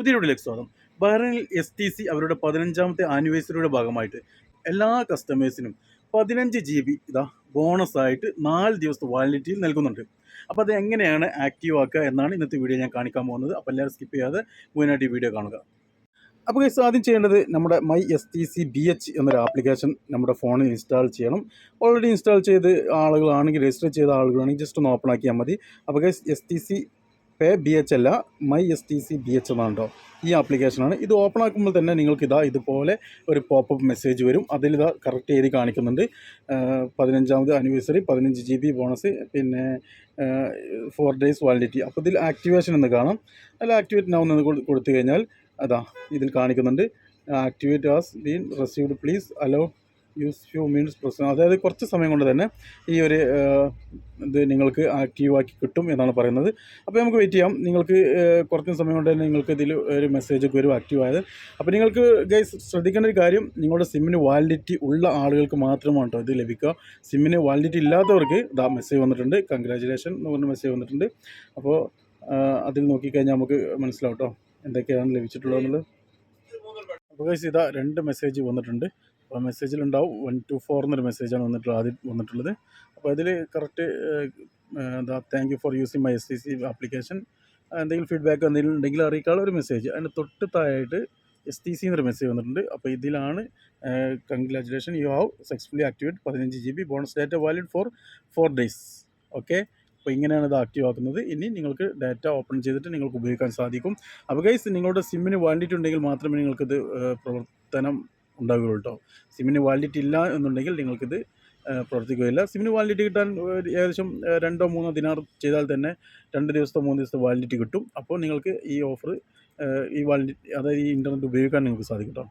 പുതിയ വീഡിയോയിലേക്ക് സ്വാഗതം. ബഹ്റൈനിൽ STC അവരുടെ 15ാമത്തെ ആനിവേഴ്സറിയുടെ ഭാഗമായിട്ട് എല്ലാ കസ്റ്റമേഴ്സിനും 15 GB ഇതാ ബോണസായിട്ട് 4 ദിവസത്തെ വാലിഡിറ്റിയിൽ നൽകുന്നുണ്ട്. അപ്പോൾ അത് എങ്ങനെയാണ് ആക്റ്റീവ് ആക്കുക എന്നാണ് ഇന്നത്തെ വീഡിയോ ഞാൻ കാണിക്കാൻ പോകുന്നത്. അപ്പോൾ എല്ലാവരും സ്കിപ്പ് ചെയ്യാതെ മുഴുവനായിട്ട് ഈ വീഡിയോ കാണുക. അപ്പോൾ ഗൈസ്, ആദ്യം ചെയ്യേണ്ടത് നമ്മുടെ MySTC BH എന്നൊരു ആപ്ലിക്കേഷൻ നമ്മുടെ ഫോണിൽ ഇൻസ്റ്റാൾ ചെയ്യണം. ഓൾറെഡി ഇൻസ്റ്റാൾ ചെയ്ത് ആളുകളാണെങ്കിൽ, രജിസ്റ്റർ ചെയ്ത ആളുകളാണെങ്കിൽ ജസ്റ്റ് ഒന്ന് ഓപ്പൺ ആക്കിയാൽ മതി. അപ്പോൾ ഗൈസ്, STC പേ BH അല്ല, MySTC BH എന്നാണ് കേട്ടോ ഈ ആപ്ലിക്കേഷനാണ്. ഇത് ഓപ്പൺ ആക്കുമ്പോൾ തന്നെ നിങ്ങൾക്ക് ഇതുപോലെ ഒരു പോപ്പപ്പ് മെസ്സേജ് വരും. അതിലിതാ കറക്റ്റ് എഴുതി കാണിക്കുന്നുണ്ട് 15ാമത് ആനിവേഴ്സറി, 15 GB ബോണസ്, പിന്നെ 4 days വാലിഡിറ്റി. അപ്പോൾ ഇതിൽ ആക്ടിവേഷൻ എന്ന് കാണാം. അതിൽ ആക്ടിവേറ്റ് നൗ എന്ന് കൊടുത്തു കഴിഞ്ഞാൽ അതാ ഇതിൽ കാണിക്കുന്നുണ്ട് activate as been received, please allow use few minutes process. അതായത് കുറച്ച് സമയം കൊണ്ട് തന്നെ ഈ ഒരു ഇത് നിങ്ങൾക്ക് ആക്റ്റീവാക്കി കിട്ടും എന്നാണ് പറയുന്നത്. അപ്പോൾ നമുക്ക് വെയിറ്റ് ചെയ്യാം. നിങ്ങൾക്ക് കുറച്ച് സമയം കൊണ്ട് തന്നെ നിങ്ങൾക്ക് ഇതിൽ ഒരു മെസ്സേജൊക്കെ വരും ആക്റ്റീവായത്. അപ്പോൾ നിങ്ങൾക്ക് ഗൈസ് ശ്രദ്ധിക്കേണ്ട ഒരു കാര്യം, നിങ്ങളുടെ സിമ്മിന് വാലിഡിറ്റി ഉള്ള ആളുകൾക്ക് മാത്രമാണ് കേട്ടോ ഇത് ലഭിക്കുക. സിമ്മിന് വാലിഡിറ്റി ഇല്ലാത്തവർക്ക് ഇതാ മെസ്സേജ് വന്നിട്ടുണ്ട്, കൺഗ്രാജുലേഷൻ എന്ന് പറഞ്ഞ മെസ്സേജ് വന്നിട്ടുണ്ട്. അപ്പോൾ അതിൽ നോക്കിക്കഴിഞ്ഞാൽ നമുക്ക് മനസ്സിലാവും കേട്ടോ എന്തൊക്കെയാണ് ലഭിച്ചിട്ടുള്ളതെന്നുള്ളത്. അപ്പോൾ ഗൈസ് ഇതാ 2 മെസ്സേജ് വന്നിട്ടുണ്ട്. അപ്പോൾ മെസ്സേജിലുണ്ടാവും 124 എന്നൊരു മെസ്സേജാണ് ആദ്യം വന്നിട്ടുള്ളത്. അപ്പോൾ അതിൽ കറക്റ്റ് എന്താ thank you for using MySTC application, എന്തെങ്കിലും ഫീഡ്ബാക്ക് എന്തെങ്കിലും ഉണ്ടെങ്കിൽ അറിയിക്കാനുള്ള ഒരു മെസ്സേജ്. അതിൻ്റെ തൊട്ട് താഴായിട്ട് STC എന്നൊരു മെസ്സേജ് വന്നിട്ടുണ്ട്. അപ്പോൾ ഇതിലാണ് congratulation, you have successfully activate 15 GB bonus data valid four 4 days. Okay, അപ്പോൾ ഇങ്ങനെയാണ് ഇത് ആക്റ്റീവ് ആക്കുന്നത്. ഇനി നിങ്ങൾക്ക് ഡാറ്റ ഓപ്പൺ ചെയ്തിട്ട് നിങ്ങൾക്ക് ഉപയോഗിക്കാൻ സാധിക്കും. അപ്പോൾ ഗൈസ്, നിങ്ങളുടെ സിമ്മിന് വാലിഡിറ്റി ഉണ്ടെങ്കിൽ മാത്രമേ നിങ്ങൾക്കിത് പ്രവർത്തനം ഉണ്ടാവുകയുള്ളൂ കേട്ടോ. സിമ്മിന് വാലിഡിറ്റി ഇല്ല എന്നുണ്ടെങ്കിൽ നിങ്ങൾക്കിത് പ്രവർത്തിക്കുകയില്ല. സിമ്മിന് വാലിഡിറ്റി കിട്ടാൻ ഏകദേശം 2-3 ദിനാർ ചെയ്താൽ തന്നെ 2 ദിവസത്തെ 3 ദിവസത്തെ വാലിഡിറ്റി കിട്ടും. അപ്പോൾ നിങ്ങൾക്ക് ഈ ഓഫർ, ഈ വാലിഡിറ്റി, അതായത് ഈ ഇൻ്റർനെറ്റ് ഉപയോഗിക്കാൻ നിങ്ങൾക്ക് സാധിക്കും കേട്ടോ.